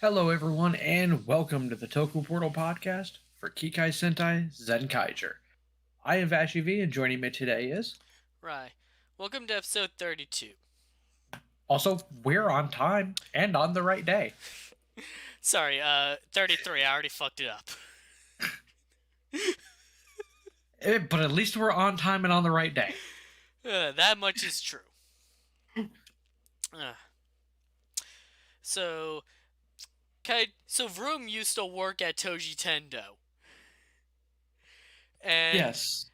Hello, everyone, and welcome to the Toku Portal podcast for Kikai Sentai Zenkaiger. I am Vashi V, and joining me today is. Right. Welcome to episode 32. Also, we're on time and on the right day. Sorry, 33. I already fucked it up. But at least we're on time and on the right day. That much is true. Uh, so, so Vroom used to work at Toji Tendo. And Yes.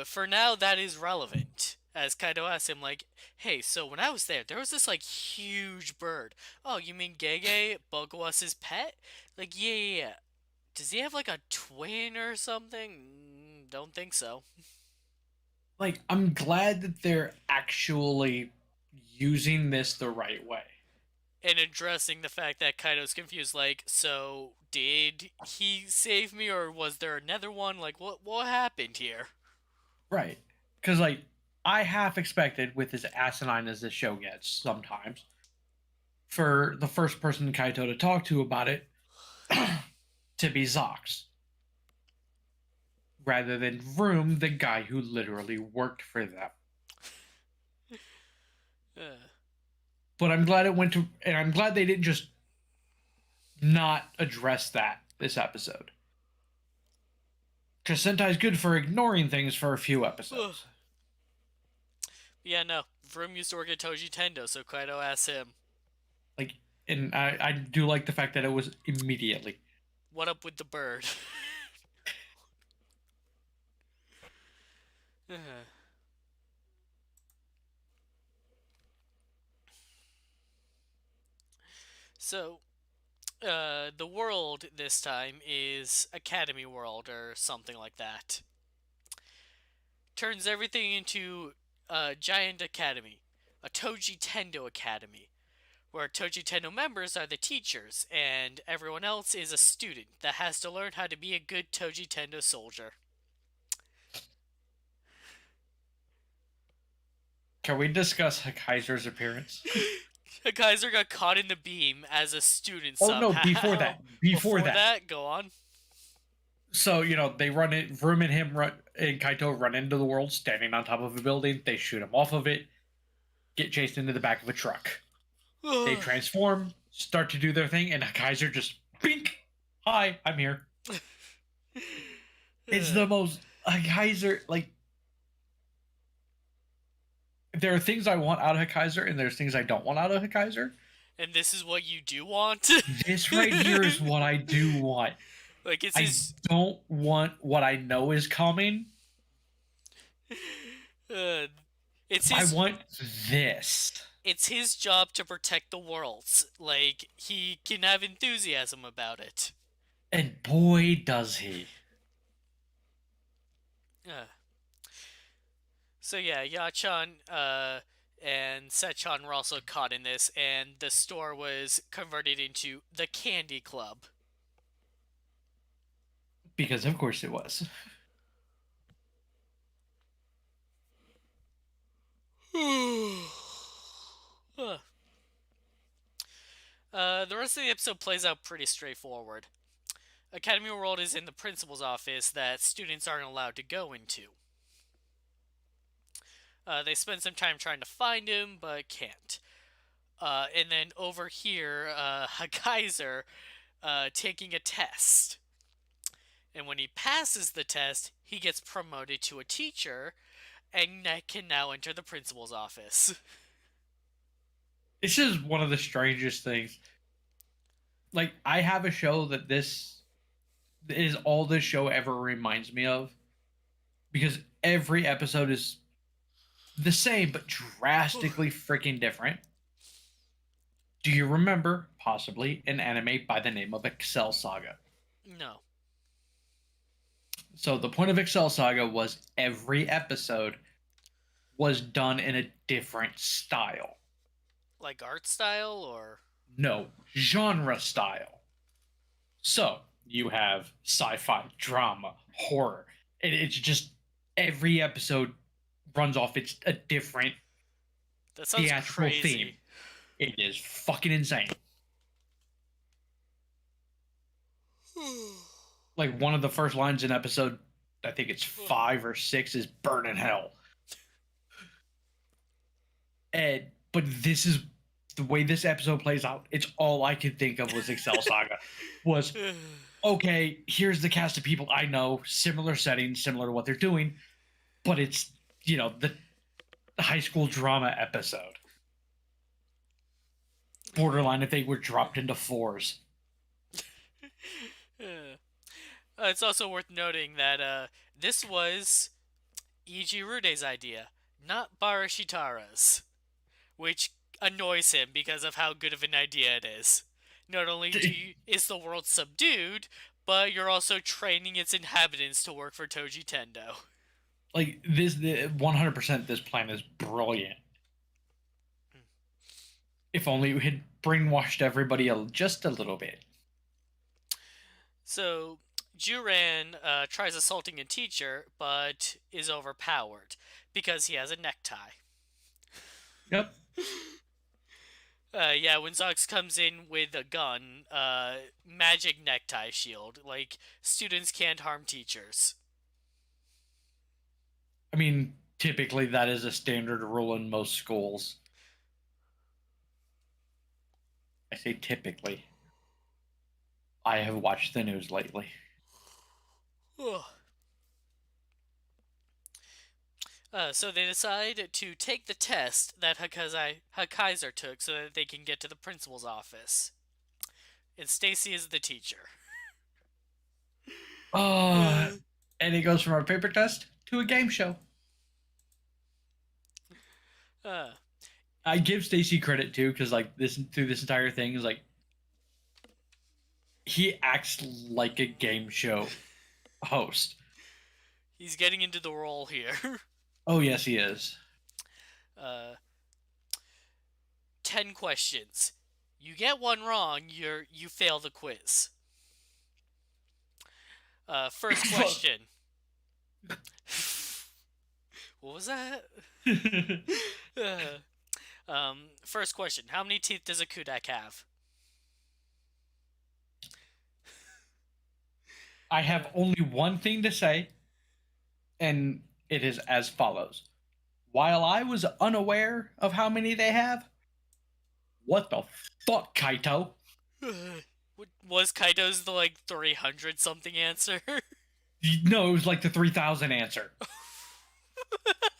for now, that is relevant. As Kaido asks him, like, hey, so when I was there was this, like, huge bird. Oh, you mean Gege, Bugwas's pet? Like, yeah. Does he have, like, a twin or something? Don't think so. Like, I'm glad that they're actually using this the right way. And addressing the fact that Kaido's confused, like, so did he save me or was there another one? Like, what happened here? Right. Because, like, I half expected, with as asinine as this show gets sometimes, for the first person Kaito to talk to about it to be Zox, rather than Vroom, the guy who literally worked for them. Uh, But I'm glad it went to, and I'm glad they didn't just not address that this episode. Because Sentai's good for ignoring things for a few episodes. yeah, no. Vroom used to work at Toji Tendo, so Kaido asks him, Like, and I do like the fact that it was immediately. what up with the bird? So, the world this time is Academy World or something like that. Turns everything into a giant academy, a Toji Tendo Academy, where Toji Tendo members are the teachers, and everyone else is a student that has to learn how to be a good Toji Tendo soldier. Can we discuss Kaiser's appearance? Kaiser got caught in the beam as a student Oh no, somehow. before that. Before that. Go on. So, they run it, Vroom and him run, and Kaito run into the world standing on top of a building. They shoot him off of it, get chased into the back of a truck. They transform, start to do their thing, and Kaiser just bink. Hi, I'm here. It's the most Kaiser, like, there are things I want out of Kaiser, and there's things I don't want out of Kaiser. And this is what you do want? This right here is what I do want. Like, it's I don't want what I know is coming. It's I his. want this. It's his job to protect the worlds. Like, he can have enthusiasm about it. And boy, does he. So yeah, Yachan and Sechan were also caught in this, and the store was converted into the Candy Club. Because of course it was. The rest of the episode plays out pretty straightforward. Academy World is in the principal's office that students aren't allowed to go into. They spend some time trying to find him, but can't. And then over here, a Kaiser taking a test. And when he passes the test, he gets promoted to a teacher and can now enter the principal's office. This is one of the strangest things. Like, I have a show that this is all this show ever reminds me of. Because every episode is the same, but drastically freaking different. Do you remember, possibly, an anime by the name of Excel Saga? No. So the point of Excel Saga was every episode was done in a different style. Like art style or? No, genre style. So you have sci-fi, drama, horror. And it's just every episode runs off it's a different that sounds theatrical crazy. theme. It is fucking insane. Like one of the first lines in episode, I think it's 5 or 6, is "burn in hell." And but this is the way this episode plays out. It's all I could think of was Excel Saga. Was okay. Here's the cast of people I know, similar settings, similar to what they're doing, but it's the high school drama episode. Borderline if they were dropped into fours. It's also worth noting that this was Iji Rude's idea, not Barashitara's, which annoys him because of how good of an idea it is. Not only is the world subdued, but you're also training its inhabitants to work for Toji Tendo. Like this, 100%. This plan is brilliant. If only we had brainwashed everybody just a little bit. So Juran tries assaulting a teacher, but is overpowered because he has a necktie. Yep. Yeah, when Zox comes in with a gun, magic necktie shield. Like, students can't harm teachers. I mean, typically that is a standard rule in most schools. I say typically. I have watched the news lately. So they decide to take the test that Hakaiser took so that they can get to the principal's office. And Stacy is the teacher. Oh, and it goes from a paper test to a game show. I give Stacy credit too, because like this through this entire thing is like he acts like a game show host. He's getting into the role here. Oh yes, he is. 10 questions. You get one wrong, you fail the quiz. First question. What was that? First question. How many teeth does a Kudak have? I have only one thing to say, and it is as follows. While I was unaware of how many they have, what the fuck, Kaito? Was Kaito's the, like, 300 something answer? No, it was like the 3,000 answer.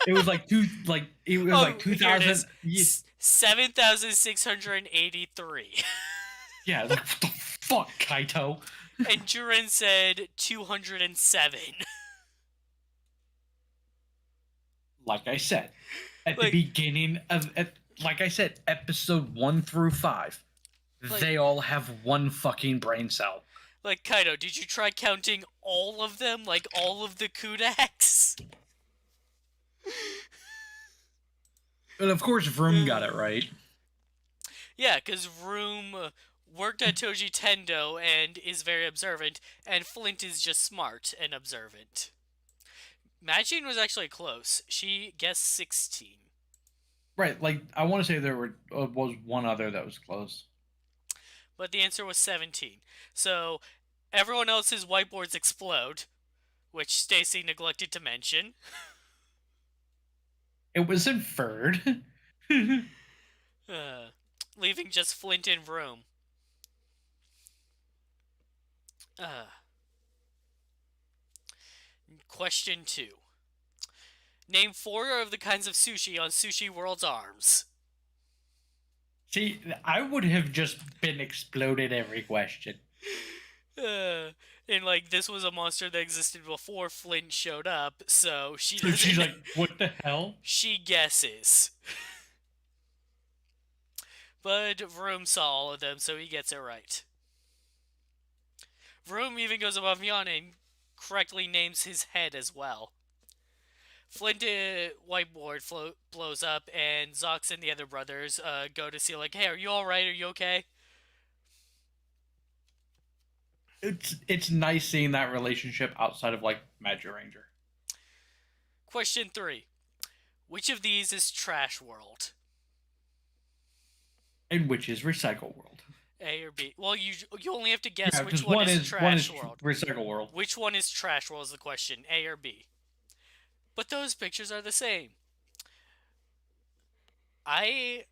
It was like it was like 2,000. 7,683. Yeah, like what the fuck, Kaito? And Juren said 207. Like I said, at the beginning of, like I said, episode 1 through 5, they all have one fucking brain cell. Like, Kaito, did you try counting all of them? Like, all of the Kudaks? And of course, Vroom got it right. Yeah, because Vroom worked at Toji Tendo and is very observant, and Flint is just smart and observant. Magine was actually close. She guessed 16. Right, like, I want to say there was one other that was close. But the answer was 17. So, everyone else's whiteboards explode, which Stacy neglected to mention. It was inferred. Leaving just Flint and Vroom. Question 2. Name 4 of the kinds of sushi on Sushi World's arms. See, I would have just been exploded every question. And, like, this was a monster that existed before Flint showed up, so she doesn't... She's like, what the hell? She guesses. But Vroom saw all of them, so he gets it right. Vroom even goes above and beyond and correctly names his head as well. Flint whiteboard blows up, and Zox and the other brothers go to see, like, hey, are you alright? Are you okay? It's nice seeing that relationship outside of, like, Magic Ranger. Question 3. Which of these is Trash World? And which is Recycle World? A or B? Well, you only have to guess Yeah, which because one is one Trash is World. Recycle World. Which one is Trash World is the question. A or B? But those pictures are the same. I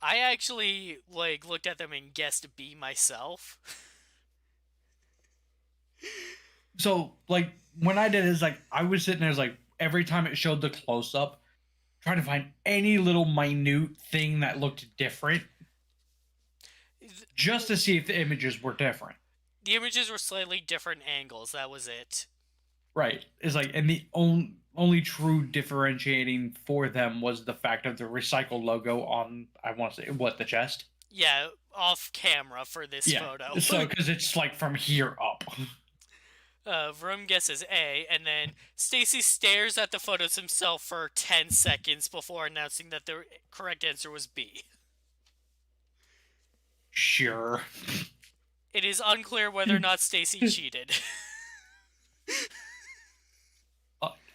actually like looked at them and guessed B myself. So like when I did it, it's like I was sitting there, it's like every time it showed the close up, trying to find any little minute thing that looked different, just to see if the images were different. The images were slightly different angles. That was it. Right. It's like, and the only true differentiating for them was the fact of the recycle logo on, I want to say, what, the chest? Yeah, off camera for this Yeah. photo. So, because it's like from here up. Vroom guesses A, and then Stacy stares at the photos himself for 10 seconds before announcing that the correct answer was B. Sure. It is unclear whether or not Stacy cheated.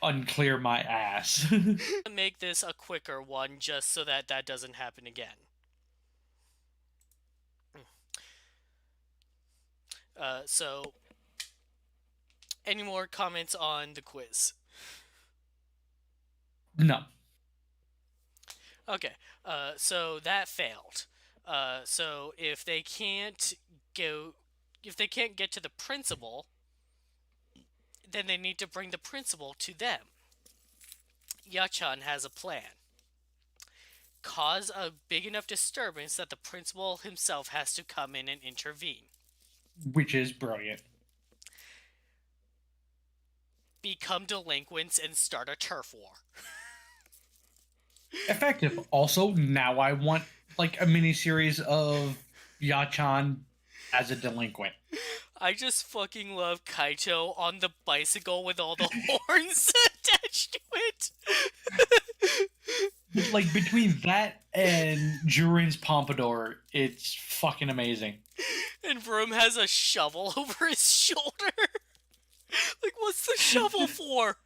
Unclear my ass. Make this a quicker one just so that that doesn't happen again. So, any more comments on the quiz? No. Okay, so that failed. So if they can't get to the principal, then they need to bring the principal to them. Yachan has a plan. Cause a big enough disturbance that the principal himself has to come in and intervene. Which is brilliant. Become delinquents and start a turf war. Effective. Also, now I want like a mini series of Yachan as a delinquent. I just fucking love Kaito on the bicycle with all the horns attached to it. Like between that and Jurin's pompadour, it's fucking amazing. And Vroom has a shovel over his shoulder. Like, what's the shovel for?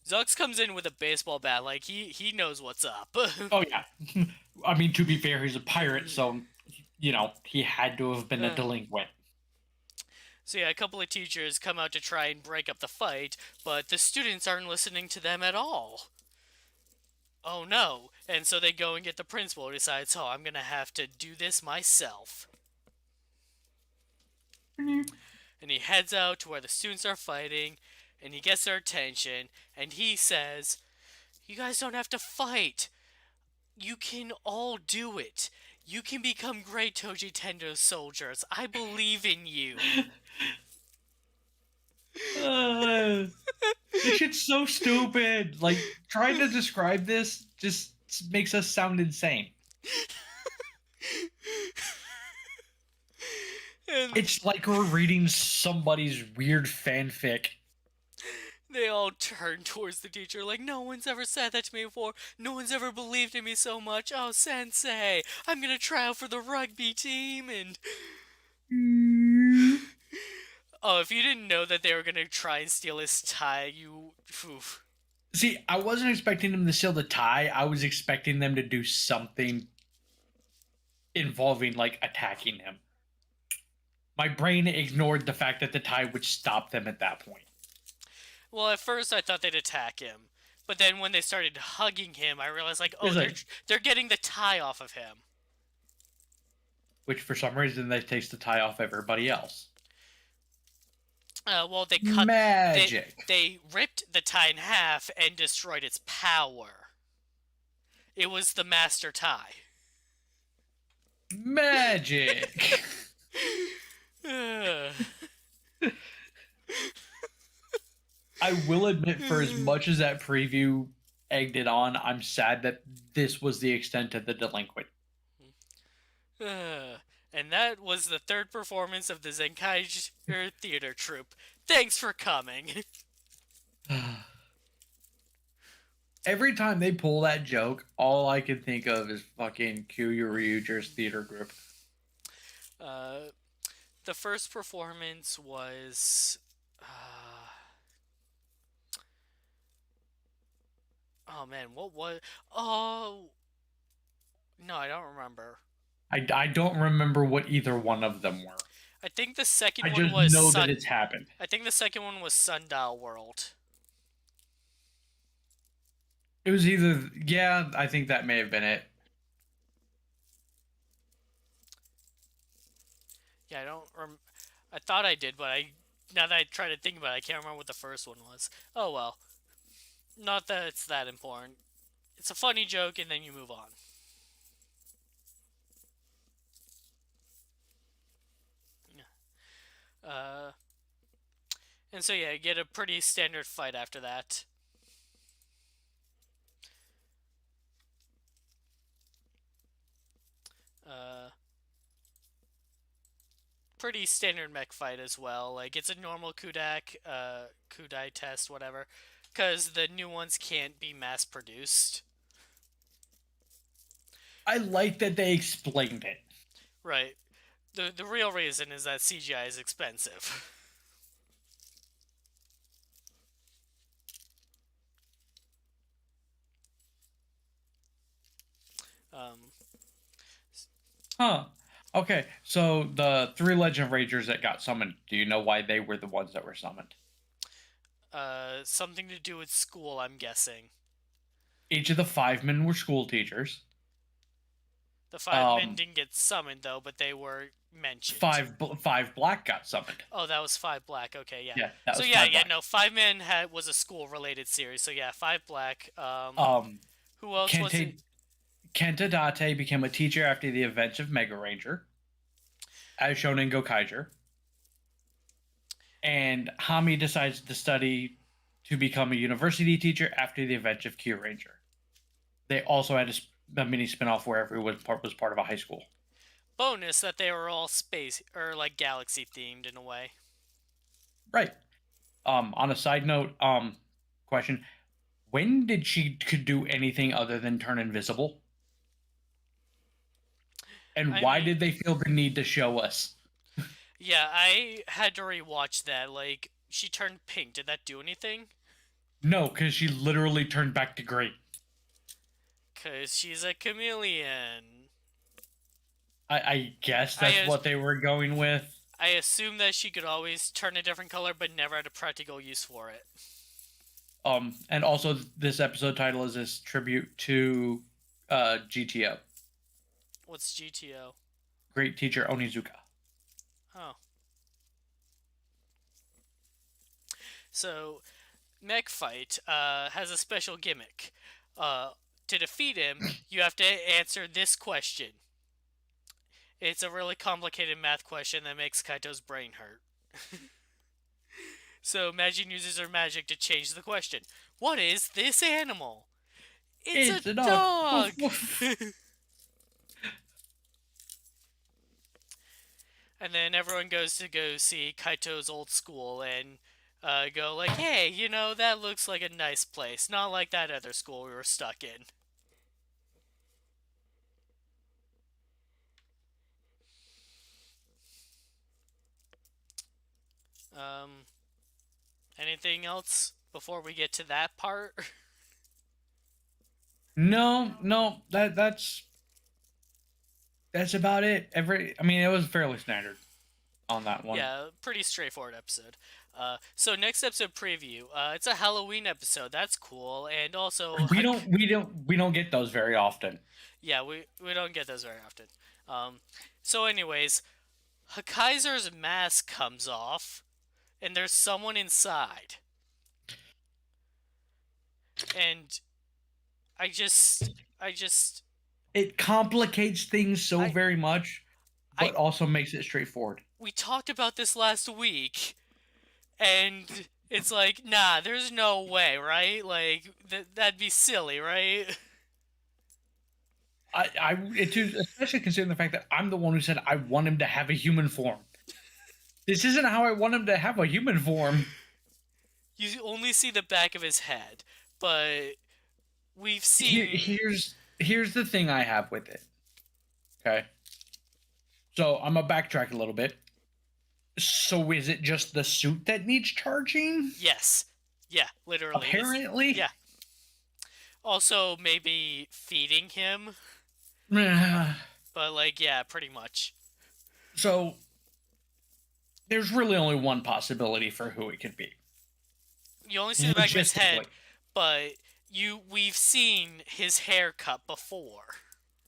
Zux comes in with a baseball bat, like he knows what's up. Oh yeah. I mean, to be fair, he's a pirate, so he had to have been a delinquent. So yeah, a couple of teachers come out to try and break up the fight, but the students aren't listening to them at all. Oh no. And so they go and get the principal who decides, oh, I'm gonna have to do this myself. And he heads out to where the students are fighting, and he gets their attention, and he says, you guys don't have to fight. You can all do it. You can become great Toji Tendo soldiers. I believe in you. This shit's so stupid. Like, trying to describe this just makes us sound insane. And it's like we're reading somebody's weird fanfic. They all turn towards the teacher like, no one's ever said that to me before. No one's ever believed in me so much. Oh, sensei, I'm gonna try out for the rugby team and... Oh, if you didn't know that they were gonna try and steal his tie, you... Oof. See, I wasn't expecting them to steal the tie. I was expecting them to do something involving, like, attacking him. My brain ignored the fact that the tie would stop them at that point. Well, at first I thought they'd attack him. But then when they started hugging him, I realized, like, oh, they're getting the tie off of him. Which, for some reason, they takes the tie off everybody else. Well, they cut... Magic! They ripped the tie in half and destroyed its power. It was the master tie. Magic! I will admit, for as much as that preview egged it on, I'm sad that this was the extent of the delinquent. And that was the third performance of the Zenkaiger theater troupe. Thanks for coming. Every time they pull that joke, all I can think of is fucking Kyu Ryuger's theater group. The first performance was... Oh man, what was... Oh... No, I don't remember. I don't remember what either one of them were. I think the I second one just was know that Sun. it's happened. I think the second one was Sundial World. It was either, yeah, I think that may have been it. Yeah, I thought I did, but now that I try to think about it, I can't remember what the first one was. Oh well. Not that it's that important. It's a funny joke, and then you move on. Uh, and so yeah, you get a pretty standard fight after that. Uh, Pretty standard mech fight as well. Like it's a normal Kudai test, whatever, because the new ones can't be mass produced. I like that they explained it. Right. The real reason is that CGI is expensive. um, Huh. Okay, so the three Legend Rangers that got summoned, do you know why they were the ones that were summoned? Something to do with school, I'm guessing. Each of the five men were school teachers. The five men Um, didn't get summoned though, but they were mentioned. five black got summoned. Oh, that was Five Black. Okay, yeah. Yeah, that So was yeah, five yeah, black. no, Five Men was a school related series. So yeah, Five Black. Um, Who else was it? Kente Kenta Date became a teacher after the events of Mega Ranger, as shown in Gokaiger. And Hami decides to study to become a university teacher after the events of Q Ranger. They also had a mini spinoff where everyone was part of a high school. Bonus that they were all space or like galaxy themed in a way. Right. On a side note, question: when did she could do anything other than turn invisible? And I why mean, did they feel the need to show us? yeah, I had to rewatch that. Like, she turned pink. Did that do anything? No, because she literally turned back to green. Cause she's a chameleon. I guess I that's what they were going with. I assume that she could always turn a different color, but never had a practical use for it. And also this episode title is this tribute to GTO, What's GTO? great teacher Onizuka. Oh. So, Mech Fight has a special gimmick. To defeat him, you have to answer this question. It's a really complicated math question that makes Kaito's brain hurt. So, Majin uses her magic to change the question. What is this animal? It's a It's a dog. dog! Woof, woof. And then everyone goes to go see Kaito's old school and go like, hey, that looks like a nice place. Not like that other school we were stuck in. Um, Anything else before we get to that part? No, that's about it. I mean, it was fairly standard on that one. Yeah, pretty straightforward episode. So next episode preview. It's a Halloween episode. That's cool. And also, We don't get those very often. yeah, we don't get those very often. So anyways, Kaiser's mask comes off, and there's someone inside. And I just, It complicates things so I, very much, I, but also makes it straightforward. we talked about this last week, and it's like, nah, there's no way, right? Like, that'd be silly, right? Especially considering the fact that I'm the one who said I want him to have a human form. This isn't how I want him to have a human form. You only see the back of his head, but we've Here, seen. here's the thing I have with it. Okay, so I'm gonna backtrack a little bit. So is it just the suit that needs charging? Yes. Yeah, literally. Apparently. Yeah. Also, maybe feeding him. But like, yeah, pretty much. So there's really only one possibility for who it could be. You only see the back of his head, Logistically, but we've seen his haircut before.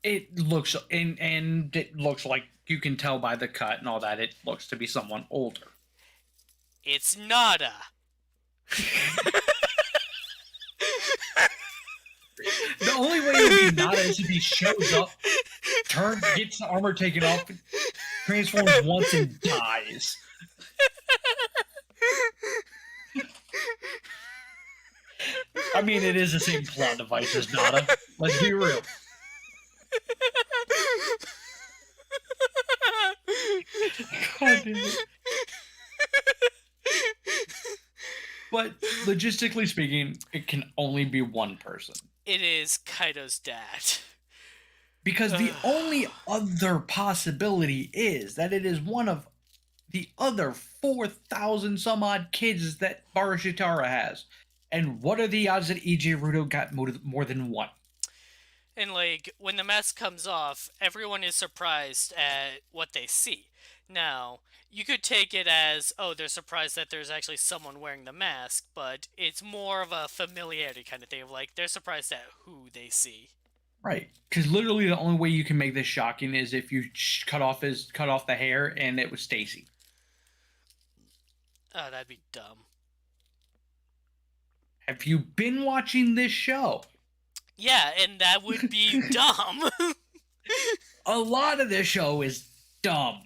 it looks and it looks like you can tell by the cut and all that it looks to be someone older. It's Nada. The only way it would be Nada is if he shows up, gets the armor taken off, transforms once and dies. I mean, it is the same plot device as Nada. Let's be real. God damn it. But logistically speaking, it can only be one person. It is Kaido's dad. Because the only other possibility is that it is one of the other 4,000 some odd kids that Barashitara has. And what are the odds that EJ Rudo got more than one? And like, when the mask comes off, everyone is surprised at what they see. Now, you could take it as, oh, they're surprised that there's actually someone wearing the mask, but it's more of a familiarity kind of thing of like, they're surprised at who they see. Right, because literally the only way you can make this shocking is if you cut off the hair and it was Stacy. Oh, that'd be dumb. Have you been watching this show? Yeah, and that would be dumb. A lot of this show is dumb.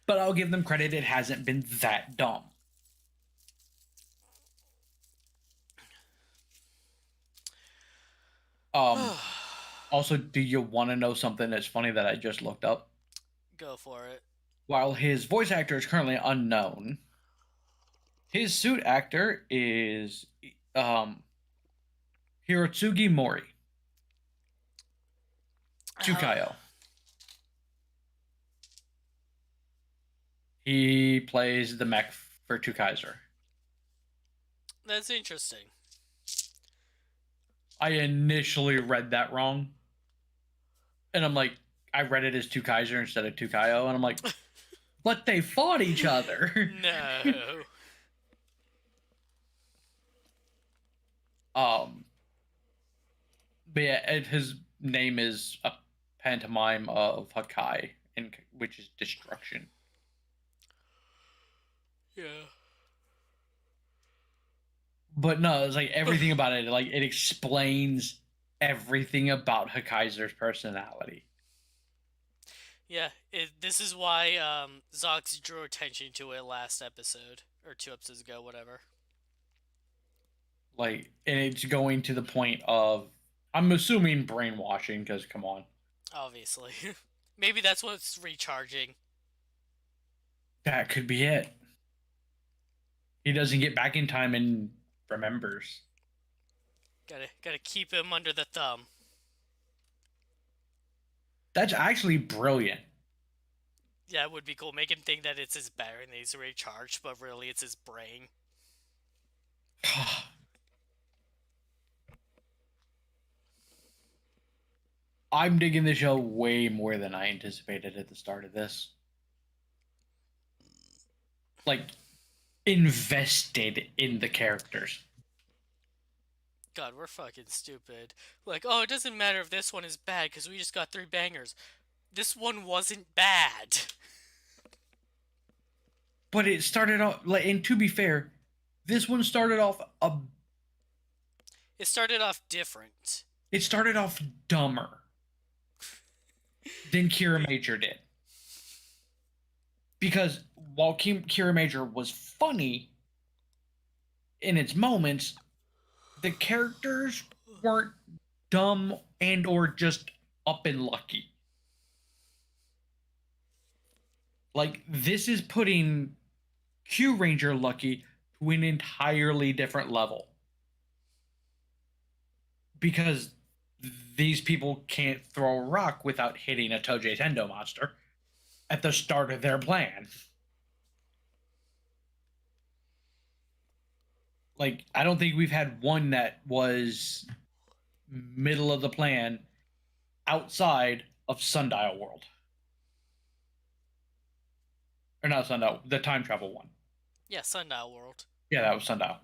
But I'll give them credit, it hasn't been that dumb. Also, do you want to know something that's funny that I just looked up? Go for it. While his voice actor is currently unknown, his suit actor is Hirotsugi Mori. Tsukayo. He plays the mech for Tukaiser. That's interesting. I initially read that wrong. And I'm like, I read it as Tukaiser instead of Tukayo. And I'm like, but they fought each other. No. But yeah, his name is a pantomime of Hakai, which is destruction. Yeah. But no, it's like everything about it, like it explains everything about Hakaiser's personality. Yeah, this is why Zox drew attention to it last episode, or 2 episodes ago, whatever. Like, and it's going to the point of, I'm assuming brainwashing, because come on. Obviously. Maybe that's what's recharging. That could be it. He doesn't get back in time and remembers. Gotta keep him under the thumb. That's actually brilliant. Yeah, it would be cool. Make him think that it's his battery and he's recharged, but really it's his brain. I'm digging the show way more than I anticipated at the start of this. Like, invested in the characters. God, we're fucking stupid. Like, oh, it doesn't matter if this one is bad because we just got 3 bangers. This one wasn't bad. But it started off, and to be fair, this one started off It started off different. It started off dumber than Kira Major did. Because while Kira Major was funny in its moments, the characters weren't dumb and or just up and lucky. Like, this is putting Q Ranger Lucky to an entirely different level. Because these people can't throw a rock without hitting a Toei Tendo monster at the start of their plan. Like, I don't think we've had one that was middle of the plan, outside of Sundial World. Or not Sundial, the time travel one. Yeah, Sundial World. Yeah, that was Sundial.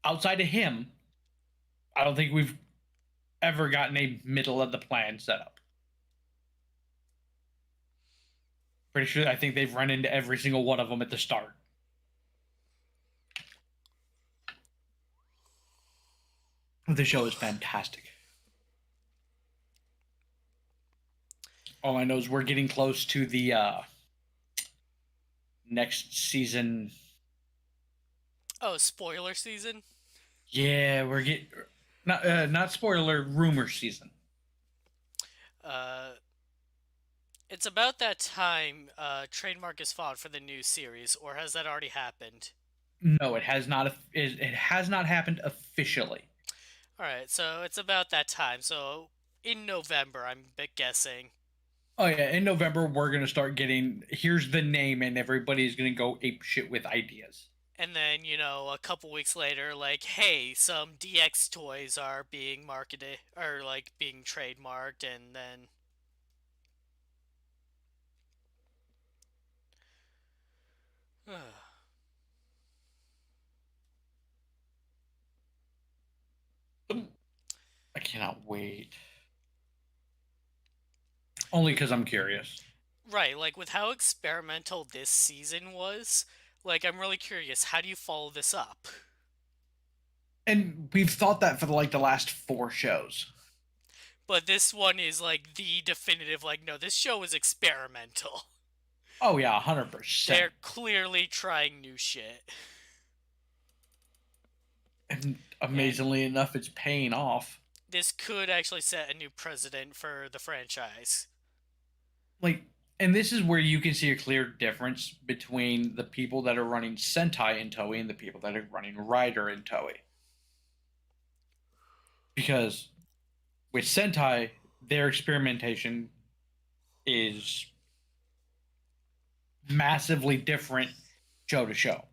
Outside of him, I don't think we've ever gotten a middle of the plan set up. Pretty sure I think they've run into every single one of them at the start. The show is fantastic. All I know is we're getting close to the next season. Oh, spoiler season? Yeah, we're getting not spoiler, rumor season. Uh, it's about that time trademark is filed for the new series, or has that already happened? No, it has not. It has not happened officially. Alright, so it's about that time. So in November, I'm guessing. Oh yeah, in November we're gonna start getting. Here's the name, and everybody's gonna go ape shit with ideas. And then, a couple weeks later, like, hey, some DX toys are being marketed, or, like, being trademarked, and then. I cannot wait. Only because I'm curious. Right, like, with how experimental this season was, like, I'm really curious, how do you follow this up? And we've thought that for the last 4 shows. But this one is, like, the definitive, like, no, this show is experimental. Oh yeah, 100%. They're clearly trying new shit. And amazingly enough, it's paying off. This could actually set a new precedent for the franchise. Like, and this is where you can see a clear difference between the people that are running Sentai in Toei and the people that are running Rider in Toei. Because with Sentai, their experimentation is massively different show to show.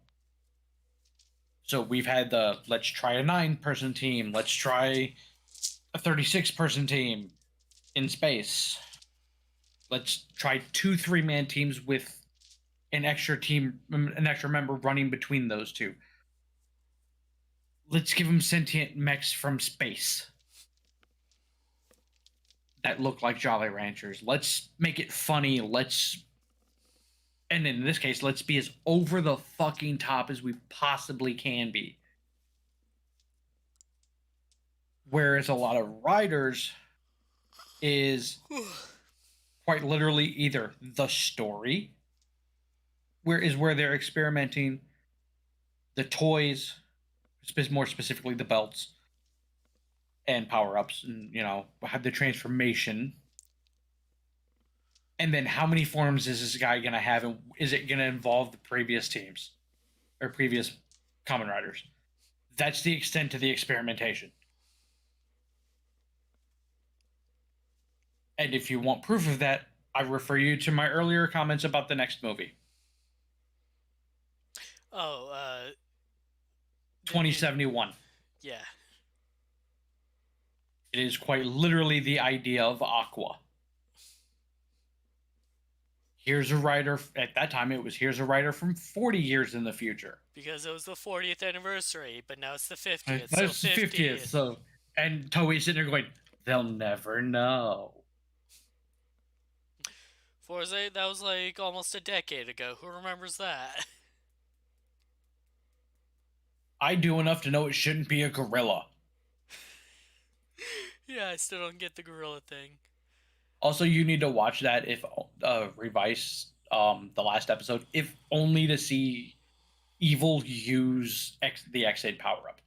So we've had the let's try a 9-person team, let's try a 36-person team in space. Let's try 2 3-man teams with an extra member running between those two. Let's give them sentient mechs from space that look like Jolly Ranchers. Let's make it funny. And in this case, let's be as over the fucking top as we possibly can be. Whereas a lot of riders is quite literally either the story, where they're experimenting, the toys, more specifically the belts and power-ups, and have the transformation. And then how many forms is this guy gonna have, and is it gonna involve the previous teams or previous Kamen Riders? That's the extent of the experimentation. And if you want proof of that, I refer you to my earlier comments about the next movie. Oh, 2071. Yeah. It is quite literally the idea of Aqua. Here's a writer. At that time, it was here's a writer from 40 years in the future. Because it was the 40th anniversary, but now it's the 50th. That's so 50th. So, and Toei's sitting there going, they'll never know. Forza, that was like almost a decade ago. Who remembers that? I do enough to know it shouldn't be a gorilla. Yeah, I still don't get the gorilla thing. Also, you need to watch that if revise the last episode, if only to see Evil use the X8 power up.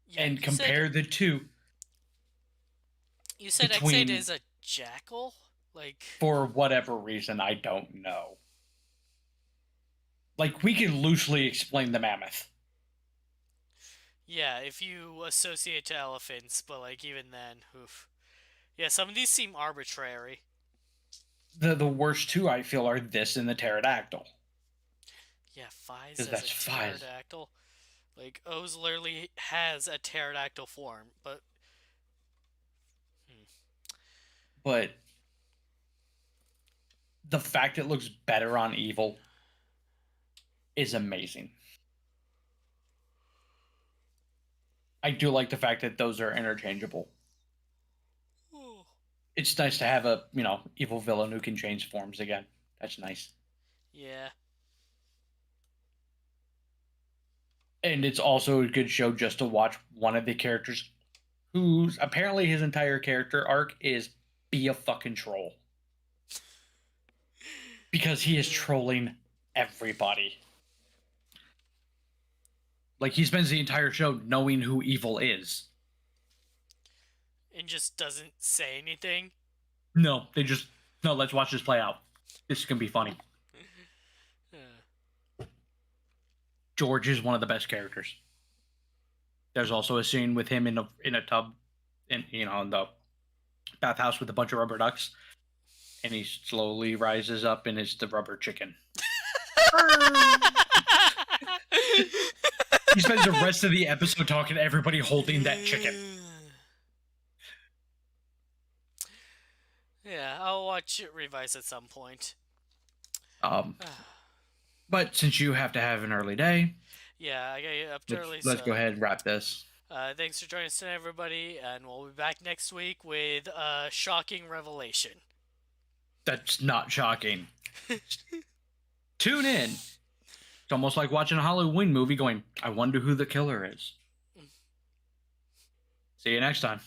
Yeah, and compare the two. You said X8 is a jackal? Like, for whatever reason, I don't know. Like, we can loosely explain the mammoth. Yeah, if you associate to elephants, but like even then, oof. Yeah, some of these seem arbitrary. The worst two, I feel, are this and the pterodactyl. Yeah, Fies as a pterodactyl. Like O's literally has a pterodactyl form, but But the fact it looks better on evil is amazing. I do like the fact that those are interchangeable. It's nice to have a, evil villain who can change forms again. That's nice. yeah. And it's also a good show just to watch one of the characters who's apparently his entire character arc is be a fucking troll. Because he is trolling everybody. Like, he spends the entire show knowing who evil is. And just doesn't say anything. No, let's watch this play out. This is going to be funny. George is one of the best characters. There's also a scene with him in a tub, in the bathhouse with a bunch of rubber ducks, and he slowly rises up and is the rubber chicken. He spends the rest of the episode talking to everybody holding that chicken. Yeah, I'll watch it revise at some point. But since you have to have an early day, yeah, I gotta get up early. Let's go ahead and wrap this. Thanks for joining us tonight, everybody, and we'll be back next week with a shocking revelation. That's not shocking. Tune in. It's almost like watching a Halloween movie going, I wonder who the killer is. See you next time.